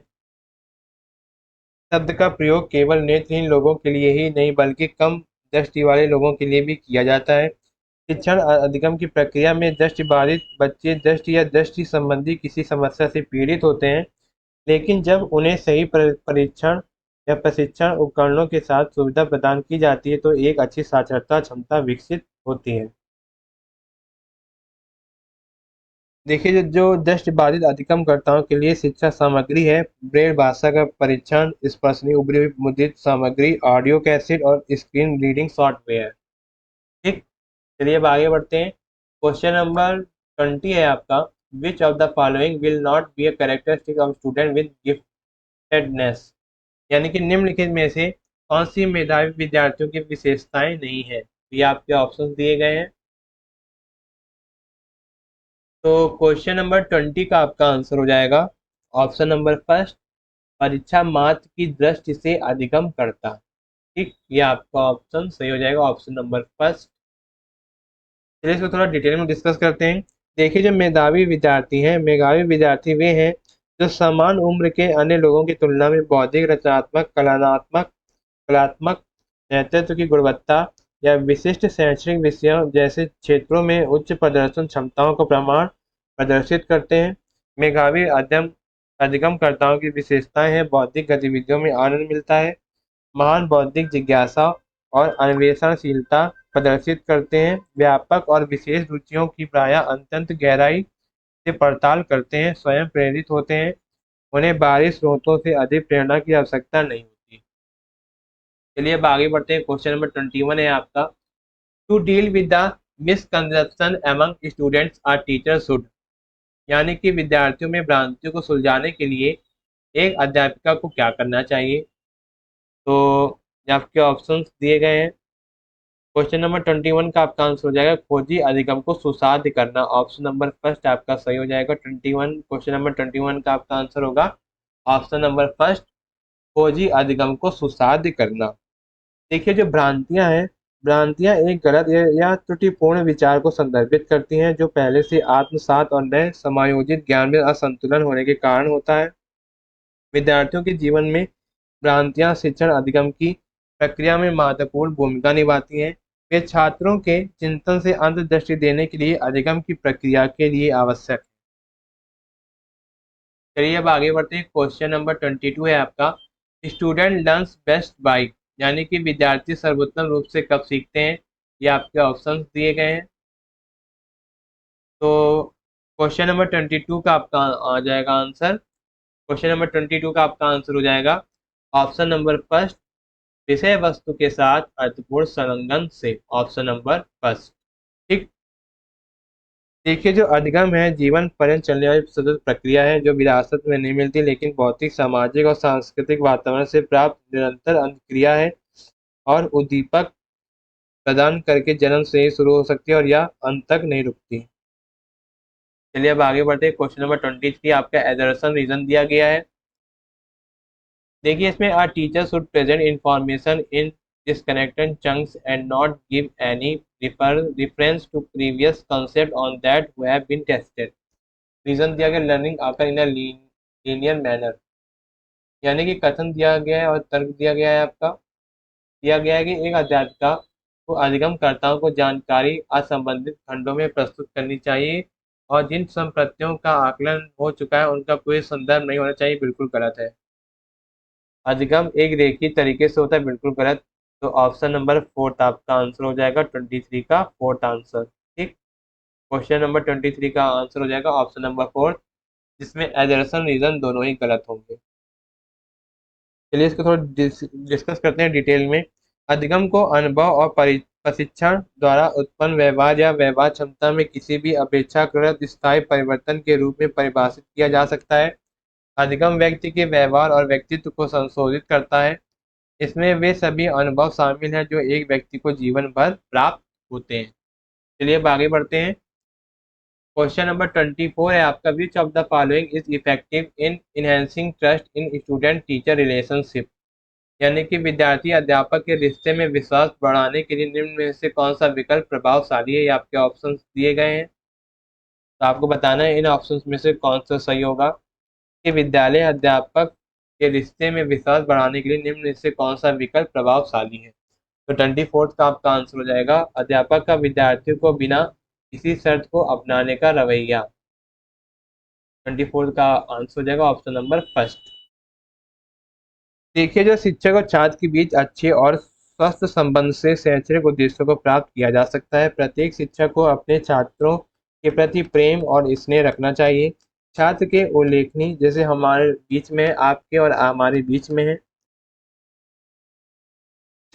शब्द का प्रयोग केवल नेत्रहीन लोगों के लिए ही नहीं बल्कि कम दृष्टि वाले लोगों के लिए भी किया जाता है। शिक्षण अधिगम की प्रक्रिया में दृष्टिबाधित बच्चे दृष्टि या दृष्टि संबंधी किसी समस्या से पीड़ित होते हैं, लेकिन जब उन्हें सही परीक्षण या प्रशिक्षण उपकरणों के साथ सुविधा प्रदान की जाती है तो एक अच्छी साक्षरता क्षमता विकसित होती है। देखिए, जो दृष्टिबाधित अधिगमकर्ताओं के लिए शिक्षा सामग्री है, ब्रेल भाषा का परीक्षण, स्पर्शनीय उभरी हुई मुद्रित सामग्री, ऑडियो कैसेट और स्क्रीन रीडिंग सॉफ्टवेयर, ठीक। चलिए अब आगे बढ़ते हैं। क्वेश्चन नंबर 20 है आपका, which of the following will not be a characteristic of student with giftedness? यानी कि निम्नलिखित में से कौन सी मेधावी विद्यार्थियों की विशेषताएं नहीं है? ये आपके ऑप्शन दिए गए हैं। तो क्वेश्चन नंबर 20 का आपका आंसर हो जाएगा ऑप्शन नंबर फर्स्ट, परीक्षा मात्र की दृष्टि से अधिगम करता, ठीक। ये आपका ऑप्शन सही हो जाएगा, ऑप्शन नंबर फर्स्ट। चलिए इसको थोड़ा डिटेल में डिस्कस करते हैं। देखिए, जो मेधावी विद्यार्थी हैं, मेधावी विद्यार्थी वे हैं जो समान उम्र के अन्य लोगों की तुलना में बौद्धिक, रचनात्मक, कलात्मक नेतृत्व की गुणवत्ता या विशिष्ट शैक्षणिक विषयों जैसे क्षेत्रों में उच्च प्रदर्शन क्षमताओं का प्रमाण प्रदर्शित करते हैं। मेधावी अधिगमकर्ताओं की विशेषताएं हैं, बौद्धिक गतिविधियों में आनंद मिलता है, महान बौद्धिक जिज्ञासा और अन्वेषणशीलता प्रदर्शित करते हैं, व्यापक और विशेष रुचियों की प्रायः अत्यंत गहराई से पड़ताल करते हैं, स्वयं प्रेरित होते हैं, उन्हें बाहरी स्रोतों से अधिक प्रेरणा की आवश्यकता नहीं होती। चलिए अब आगे बढ़ते हैं। क्वेश्चन नंबर 21 है आपका, to deal with the misconception among students our teacher should, यानी कि विद्यार्थियों में भ्रांतियों को सुलझाने के लिए एक अध्यापिका को क्या करना चाहिए। तो ये आपके ऑप्शंस दिए गए हैं। क्वेश्चन नंबर 21 का आपका आंसर हो जाएगा खोजी अधिगम को सुसाध्य करना। ऑप्शन नंबर फर्स्ट आपका सही हो जाएगा। 21, क्वेश्चन नंबर 21 का आपका आंसर होगा ऑप्शन नंबर फर्स्ट, खोजी अधिगम को सुसाध्य करना। देखिए जो भ्रांतियां हैं, भ्रांतियां एक गलत या त्रुटिपूर्ण विचार को संदर्भित करती हैं जो पहले से आत्मसात और नए समायोजित ज्ञान में असंतुलन होने के कारण होता है। विद्यार्थियों के जीवन में भ्रांतियां शिक्षण अधिगम की प्रक्रिया में महत्वपूर्ण भूमिका निभाती हैं। वे छात्रों के चिंतन से अंतर्दृष्टि देने के लिए अधिगम की प्रक्रिया के लिए आवश्यक। चलिए अब आगे बढ़ते हैं। क्वेश्चन नंबर 22 है आपका, स्टूडेंट लर्न्स बेस्ट बाय, यानी कि विद्यार्थी सर्वोत्तम रूप से कब सीखते हैं। ये आपके ऑप्शंस दिए गए हैं। तो क्वेश्चन नंबर 22 का आपका आ जाएगा आंसर। क्वेश्चन नंबर 22 का आपका आंसर हो जाएगा ऑप्शन नंबर फर्स्ट, विषय वस्तु के साथ अर्थपूर्ण संलग्न से। Option number first. ठीक। देखिए जो अधिगम है जीवन पर्यंत चलने वाली सतत प्रक्रिया है जो विरासत में नहीं मिलती, लेकिन भौतिक, सामाजिक और सांस्कृतिक वातावरण से प्राप्त निरंतर अंतक्रिया है और उद्दीपक प्रदान करके जन्म से ही शुरू हो सकती है और यह अंत तक नहीं रुकती। चलिए अब आगे बढ़ते हैं। क्वेश्चन नंबर 23 आपका एजर्सन रीजन दिया गया है। देखिए इसमें, our teacher should present information in disconnected chunks and not give any reference to previous concept on that who have been tested. Reason दिया गया लर्निंग आकर इन लीनियर मैनर, यानी कि कथन दिया गया है और तर्क दिया गया है आपका। दिया गया है कि एक अध्यापिका को अधिगमकर्ताओं को जानकारी असंबंधित खंडों में प्रस्तुत करनी चाहिए और जिन संप्रतियों का आकलन हो चुका है उनका कोई संदर्भ नहीं होना चाहिए। बिल्कुल गलत है। अधिगम एक रेखीय तरीके से होता है। बिल्कुल गलत। तो ऑप्शन नंबर फोर्थ आपका आंसर हो जाएगा 23 का फोर्थ आंसर। ठीक। क्वेश्चन नंबर 23 का आंसर हो जाएगा ऑप्शन नंबर फोर्थ, जिसमें एजर्सन रीजन दोनों ही गलत होंगे। चलिए इसको थोड़ा डिस्कस करते हैं डिटेल में। अधिगम को अनुभव और प्रशिक्षण द्वारा उत्पन्न व्यवहार या व्यवहार क्षमता में किसी भी अपेक्षाकृत स्थायी परिवर्तन के रूप में परिभाषित किया जा सकता है। अधिगम व्यक्ति के व्यवहार और व्यक्तित्व को संशोधित करता है। इसमें वे सभी अनुभव शामिल हैं जो एक व्यक्ति को जीवन भर प्राप्त होते हैं। चलिए अब आगे बढ़ते हैं। क्वेश्चन नंबर 24 है आपका, which of the following is effective in enhancing trust in student teacher relationship, यानी कि विद्यार्थी अध्यापक के रिश्ते में विश्वास बढ़ाने के लिए निम्न में से कौन सा विकल्प प्रभावशाली है। ये आपके ऑप्शंस दिए गए हैं। तो आपको बताना है इन ऑप्शंस में से कौन सा सही होगा। कि विद्यालय अध्यापक के रिश्ते में विश्वास बढ़ाने के लिए निम्न में से कौन सा विकल्प प्रभावशाली है। तो 24 का आपका आंसर हो जाएगा अध्यापक का विद्यार्थियों को बिना किसी शर्त को अपनाने का रवैया। 24 का आंसर हो जाएगा ऑप्शन नंबर फर्स्ट। देखिए जो शिक्षक और छात्र के बीच अच्छे और स्वस्थ संबंध से शैक्षणिक उद्देश्यों को प्राप्त किया जा सकता है। प्रत्येक शिक्षक को अपने छात्रों के प्रति प्रेम और स्नेह रखना चाहिए। छात्र के उल्लेखनीय, जैसे हमारे बीच में, आपके और हमारे बीच में है,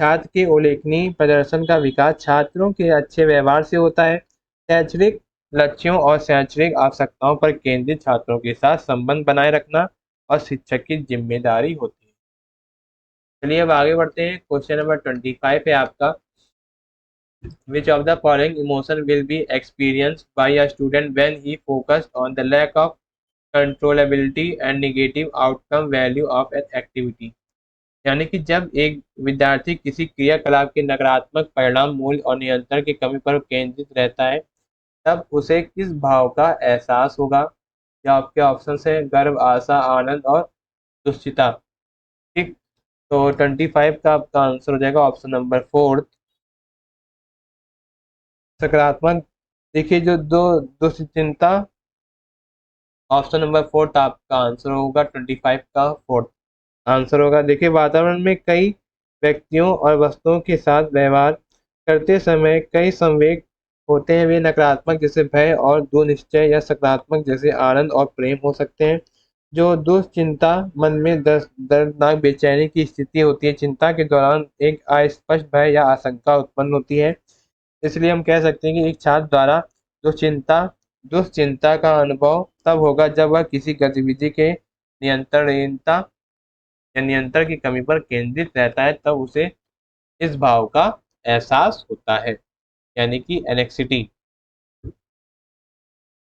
छात्र के उल्लेखनीय प्रदर्शन का विकास छात्रों के अच्छे व्यवहार से होता है। शैक्षणिक लक्ष्यों और शैक्षणिक आवश्यकताओं पर केंद्रित छात्रों के साथ संबंध बनाए रखना और शिक्षक की जिम्मेदारी होती है। चलिए अब आगे बढ़ते हैं। क्वेश्चन नंबर 25 है आपका, which of the following emotion will be experienced by a student when he focused on the lack of controllability and negative outcome value of an activity, यानी कि जब एक विद्यार्थी किसी क्रियाकलाप के नकारात्मक परिणाम, मूल्य और नियंत्रण की कमी पर केंद्रित रहता है तब उसे किस भाव का एहसास होगा। या आपके ऑप्शन है गर्व, आशा, आनंद और दुश्चिता। ठीक। तो 25 का आपका आंसर हो जाएगा ऑप्शन नंबर फोर्थ, सकारात्मक। देखिए जो दो दुश्चिंता, ऑप्शन नंबर फोर्थ आपका आंसर होगा। 25 का फोर्थ आंसर होगा। देखिए वातावरण में कई व्यक्तियों और वस्तुओं के साथ व्यवहार करते समय कई संवेग होते हैं। वे नकारात्मक जैसे भय और दुनिश्चय या सकारात्मक जैसे आनंद और प्रेम हो सकते हैं। जो दुश्चिंता मन में दर्दनाक बेचैनी की स्थिति होती है। चिंता के दौरान एक अस्पष्ट भय या आशंका उत्पन्न होती है। इसलिए हम कह सकते हैं कि एक छात्र द्वारा दुश्चिंता दुश्चिंता का अनुभव तब होगा जब वह किसी गतिविधि के नियंत्रणहीनता या नियंत्रण की कमी पर केंद्रित रहता है, तब उसे इस भाव का एहसास होता है, यानी कि एनेक्सिटी।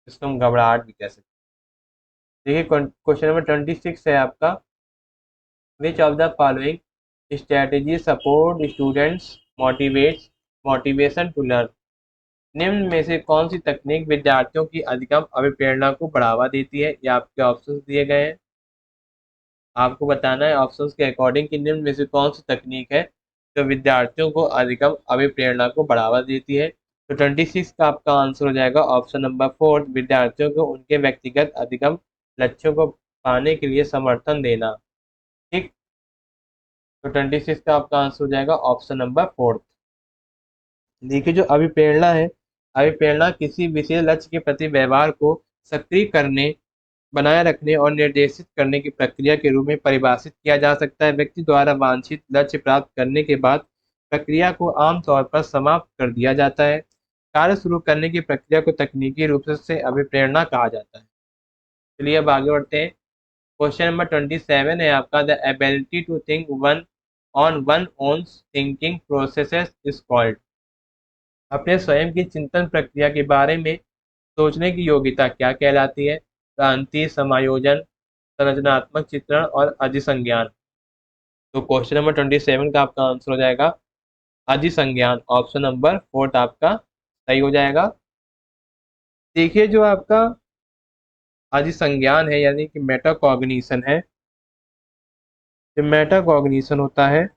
इसको हम घबराहट भी कह सकते हैं। देखिए क्वेश्चन नंबर 26 है आपका। Which of the following strategy support students motivation to learn. निम्न में से कौन सी तकनीक विद्यार्थियों की अधिगम अभिप्रेरणा को बढ़ावा देती है? ये आपके ऑप्शंस दिए गए हैं, आपको बताना है ऑप्शंस के अकॉर्डिंग कि निम्न में से कौन सी तकनीक है जो विद्यार्थियों को अधिगम अभिप्रेरणा को बढ़ावा देती है। तो 26 का आपका आंसर हो जाएगा ऑप्शन नंबर 4, विद्यार्थियों को उनके व्यक्तिगत अधिगम लक्ष्यों को पाने के लिए समर्थन देना। ठीक, तो 26 का आपका आंसर हो जाएगा ऑप्शन नंबर 4। देखिए जो अभिप्रेरणा है, अभिप्रेरणा किसी विशेष लक्ष्य के प्रति व्यवहार को सक्रिय करने, बनाए रखने और निर्देशित करने की प्रक्रिया के रूप में परिभाषित किया जा सकता है। व्यक्ति द्वारा वांछित लक्ष्य प्राप्त करने के बाद प्रक्रिया को आमतौर पर समाप्त कर दिया जाता है। कार्य शुरू करने की प्रक्रिया को तकनीकी रूप से अभिप्रेरणा कहा जाता है। चलिए अब आगे बढ़ते हैं। क्वेश्चन नंबर 27 है आपका। The ability to think one on one own thinking processes is called. अपने स्वयं की चिंतन प्रक्रिया के बारे में सोचने की योग्यता क्या कहलाती है? क्रांति, समायोजन, संरचनात्मक चित्रण और अधिसंज्ञान। तो क्वेश्चन नंबर 27 का आपका आंसर हो जाएगा अधिसंज्ञान। ऑप्शन नंबर 4 आपका सही हो जाएगा। देखिए जो आपका अधिसंज्ञान है यानी कि मेटाकॉग्निशन है, जो मेटाकॉग्निशन होता है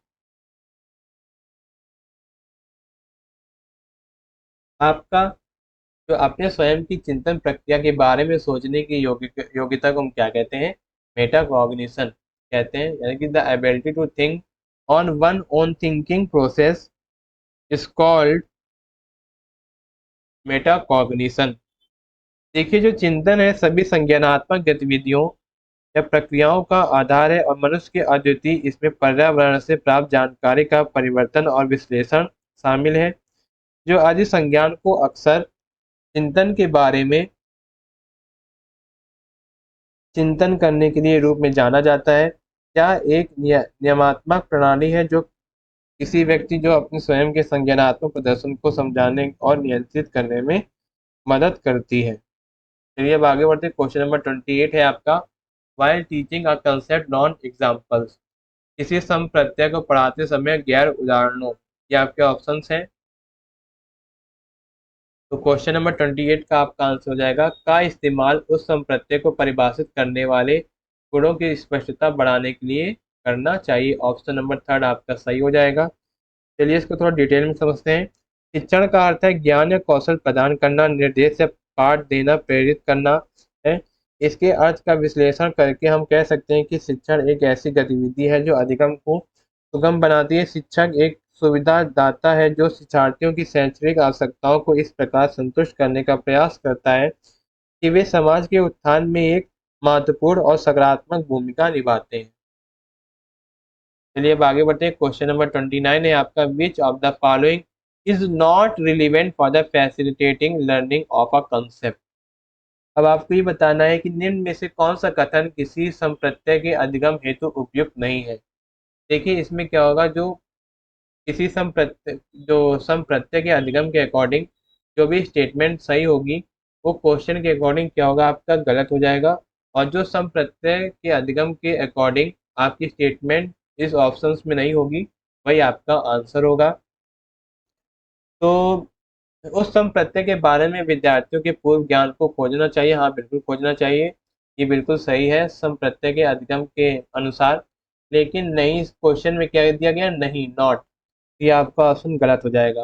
आपका, जो अपने स्वयं की चिंतन प्रक्रिया के बारे में सोचने की योग्यता को हम क्या कहते हैं? मेटाकॉग्निशन कहते हैं, यानी कि the ability to think on one own thinking process is called metacognition. देखिए जो चिंतन है सभी संज्ञानात्मक गतिविधियों या प्रक्रियाओं का आधार है और मनुष्य के अद्वितीय इसमें पर्यावरण से प्राप्त जानकारी का परिवर्तन और विश्लेषण शामिल है। जो अधिसंज्ञान को अक्सर चिंतन के बारे में चिंतन करने के लिए रूप में जाना जाता है, या एक नियमात्मक प्रणाली है जो किसी व्यक्ति जो अपने स्वयं के संज्ञानात्मक प्रदर्शन को समझाने और नियंत्रित करने में मदद करती है। चलिए अब आगे बढ़ते हैं। क्वेश्चन नंबर 28 है आपका। While teaching a concept non examples. किसी संप्रत्यय को पढ़ाते समय गैर उदाहरणों, ये आपके ऑप्शंस हैं। तो क्वेश्चन नंबर 28 का आपका आंसर हो जाएगा का इस्तेमाल उस संप्रत्यय को परिभाषित करने वाले गुणों की स्पष्टता बढ़ाने के लिए करना चाहिए। ऑप्शन नंबर 3 आपका सही हो जाएगा। चलिए इसको थोड़ा डिटेल में समझते हैं। शिक्षण का अर्थ है ज्ञान या कौशल प्रदान करना, निर्देश या पाठ देना, प्रेरित करना है। इसके अर्थ का विश्लेषण करके हम कह सकते हैं कि शिक्षण एक ऐसी गतिविधि है जो अधिगम को सुगम बनाती है। शिक्षक एक सुविधा दाता है जो शिक्षार्थियों की शैक्षणिक आवश्यकताओं को इस प्रकार संतुष्ट करने का प्रयास करता है कि वे समाज के उत्थान में एक महत्वपूर्ण और सकारात्मक भूमिका निभाते हैं। चलिए अब आगे बढ़ते हैं। क्वेश्चन नंबर 29 है आपका। Which of the following is not relevant for the facilitating learning of a concept. अब आपको ये बताना है कि निम्न में से कौन सा कथन किसी संप्रत्यय के अधिगम हेतु उपयुक्त नहीं है। देखिए इसमें क्या होगा, जो किसी संप्रत्यय के अधिगम के अकॉर्डिंग जो भी स्टेटमेंट सही होगी वो क्वेश्चन के अकॉर्डिंग क्या होगा, आपका गलत हो जाएगा। और जो संप्रत्यय के अधिगम के अकॉर्डिंग आपकी स्टेटमेंट इस ऑप्शंस में नहीं होगी वही आपका आंसर होगा। तो उस संप्रत्यय के बारे में विद्यार्थियों के पूर्व ज्ञान को खोजना चाहिए। हाँ बिल्कुल खोजना चाहिए, ये बिल्कुल सही है संप्रत्यय के अधिगम के अनुसार। लेकिन नहीं, इस क्वेश्चन में क्या दिया गया, नहीं, नॉट। ये आपका ऑप्शन गलत हो जाएगा।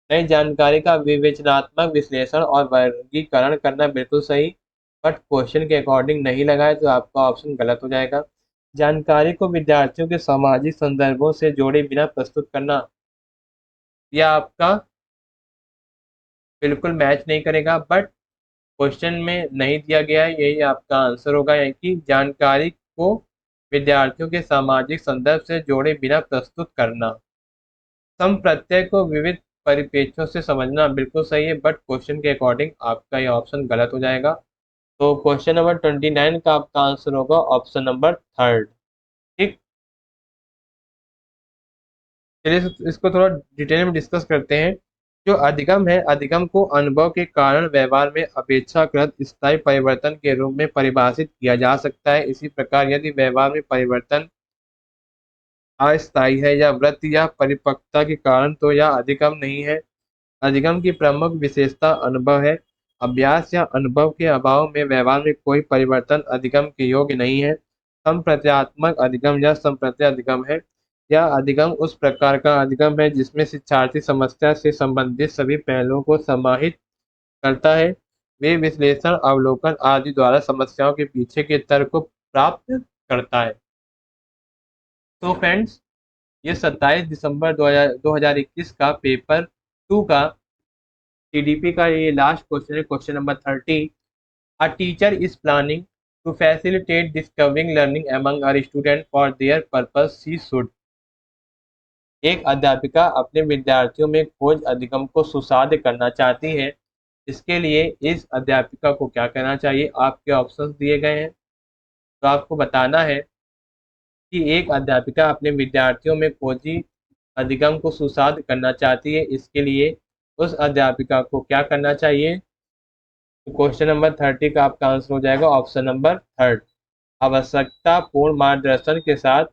नई जानकारी का विवेचनात्मक विश्लेषण और वर्गीकरण करना बिल्कुल सही, बट क्वेश्चन के अकॉर्डिंग नहीं लगा है तो आपका ऑप्शन गलत हो जाएगा। जानकारी को विद्यार्थियों के सामाजिक संदर्भों से जोड़े बिना प्रस्तुत करना, यह आपका बिल्कुल मैच नहीं करेगा। बट क्वेश्चन में नहीं दिया गया है, यही आपका आंसर होगा, यानी कि जानकारी को विद्यार्थियों के सामाजिक संदर्भ से जोड़े बिना प्रस्तुत करना। सम प्रत्यय को विविध परिप्रेक्ष्यों से समझना बिल्कुल सही है, बट क्वेश्चन के अकॉर्डिंग आपका ये ऑप्शन गलत हो जाएगा। तो क्वेश्चन नंबर 29 का आपका आंसर होगा ऑप्शन नंबर थर्ड। ठीक, चलिए इसको थोड़ा डिटेल में डिस्कस करते हैं। जो अधिगम है, अधिगम को अनुभव के कारण व्यवहार में अपेक्षाकृत स्थायी परिवर्तन के रूप में परिभाषित किया जा सकता है। इसी प्रकार यदि व्यवहार में परिवर्तन अस्थायी है या वृत्ति या परिपक्वता के कारण, तो यह अधिगम नहीं है। अधिगम की प्रमुख विशेषता अनुभव है। अभ्यास या अनुभव के अभाव में व्यवहार में कोई परिवर्तन अधिगम के योग्य नहीं है। संप्रत्यात्मक अधिगम या संप्रत्यय अधिगम है। यह अधिगम उस प्रकार का अधिगम है जिसमें शिक्षार्थी समस्या से संबंधित सभी पहलुओं को समाहित करता है। वे विश्लेषण, अवलोकन आदि द्वारा समस्याओं के पीछे के तर्क को प्राप्त करता है। तो फ्रेंड्स, ये 27 दिसंबर 2021 का पेपर 2 का टीडीपी का ये लास्ट क्वेश्चन है, question number 30। A teacher is planning to facilitate discovering learning among our student for their purpose she should. एक अध्यापिका अपने विद्यार्थियों में खोज अधिगम को सुसाध्य करना चाहती है। इसके लिए इस अध्यापिका को क्या करना चाहिए? आपके ऑप्शंस दिए गए हैं। तो आपको बताना है कि एक अध्यापिका अपने विद्यार्थियों में खोजी अधिगम को सुसाध्य करना चाहती है। इसके लिए उस अध्यापिका को क्या करना चाहिए? तो क्वेश्चन नंबर 30 का आपका आंसर हो जाएगा ऑप्शन नंबर थर्ड। आवश्यकता पूर्ण मार्गदर्शन के साथ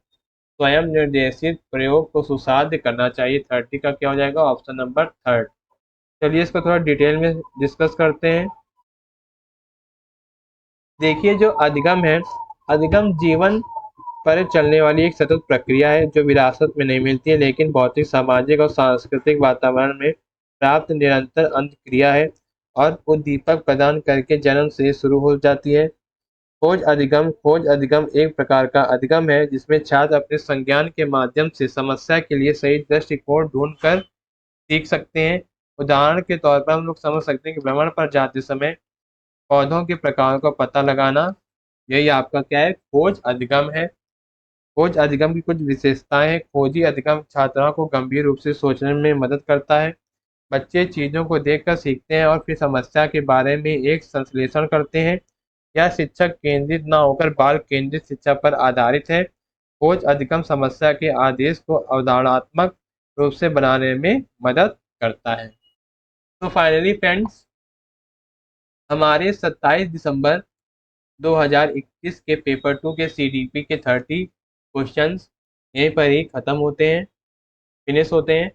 स्वयं निर्देशित प्रयोग को सुसाध्य करना चाहिए। 30 का क्या हो जाएगा? Option number third. चलिए इसको थोड़ा डिटेल में डिस्कस करते हैं। देखिए, जो अधिगम है, अधिगम जीवन पर चलने वाली एक सतत प्रक्रिया है जो विरासत में नहीं मिलती है, लेकिन भौतिक, सामाजिक और सांस्कृतिक वातावरण में प्राप्त निरंतर अंतक्रिया है और उद्दीपक प्रदान करके जन्म से शुरू हो जाती है। खोज अधिगम एक प्रकार का अधिगम है जिसमें छात्र अपने संज्ञान के माध्यम से समस्या के लिए सही दृष्टिकोण ढूंढकर सीख सकते हैं। उदाहरण के तौर पर हम लोग समझ सकते हैं कि भ्रमण पर जाते समय पौधों के प्रकार का पता लगाना, यही आपका क्या है? खोज अधिगम है। खोज अधिगम की कुछ विशेषताएं हैं। खोजी अधिगम छात्राओं को गंभीर रूप से सोचने में मदद करता है। बच्चे चीजों को देखकर सीखते हैं और फिर समस्या के बारे में एक संश्लेषण करते हैं। यह शिक्षक केंद्रित न होकर बाल केंद्रित शिक्षा पर आधारित है। खोज अधिगम समस्या के आदेश को अवधारणात्मक रूप से बनाने में मदद करता है। तो फाइनली फ्रेंड्स, हमारे 27 दिसंबर 2021 के पेपर 2 के सीडीपी के 30 क्वेश्चंस यहीं पर ही ख़त्म होते हैं, फिनिश होते हैं।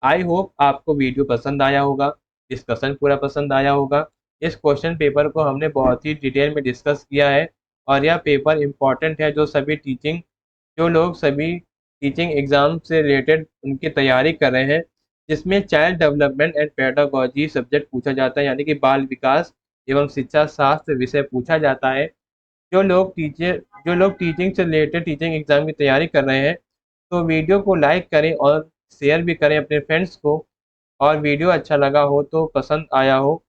आई होप आपको वीडियो पसंद आया होगा, डिस्कशन पूरा पसंद आया होगा। इस क्वेश्चन पेपर को हमने बहुत ही डिटेल में डिस्कस किया है और यह पेपर इम्पॉर्टेंट है जो लोग सभी टीचिंग एग्जाम से रिलेटेड उनकी तैयारी कर रहे हैं, जिसमें child development and pedagogy subject पूछा जाता है, यानी कि बाल विकास एवं शिक्षा शास्त्र विषय पूछा जाता है। जो लोग टीचिंग से रिलेटेड टीचिंग एग्जाम की तैयारी कर रहे हैं, तो वीडियो को लाइक करें और शेयर भी करें अपने फ्रेंड्स को। और वीडियो अच्छा लगा हो, तो पसंद आया हो,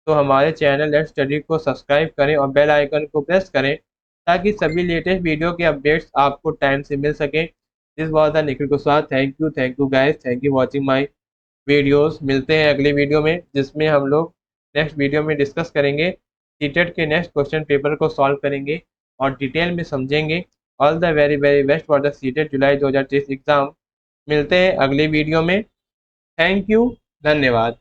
तो हमारे चैनल लेट्स स्टडी को सब्सक्राइब करें और बेल आइकन को प्रेस करें ताकि सभी लेटेस्ट वीडियो के अपडेट्स आपको टाइम से मिल सकें। This was the Nikhil Kushwaha. Thank you guys, thank you watching my videos. मिलते हैं अगले वीडियो में, जिसमें हम लोग नेक्स्ट वीडियो में डिस्कस करेंगे सीटेट के नेक्स्ट क्वेश्चन पेपर को सॉल्व करेंगे और डिटेल में समझेंगे। All the very very best for the CTET July 2023 exam. मिलते हैं अगले वीडियो में। थैंक यू, धन्यवाद।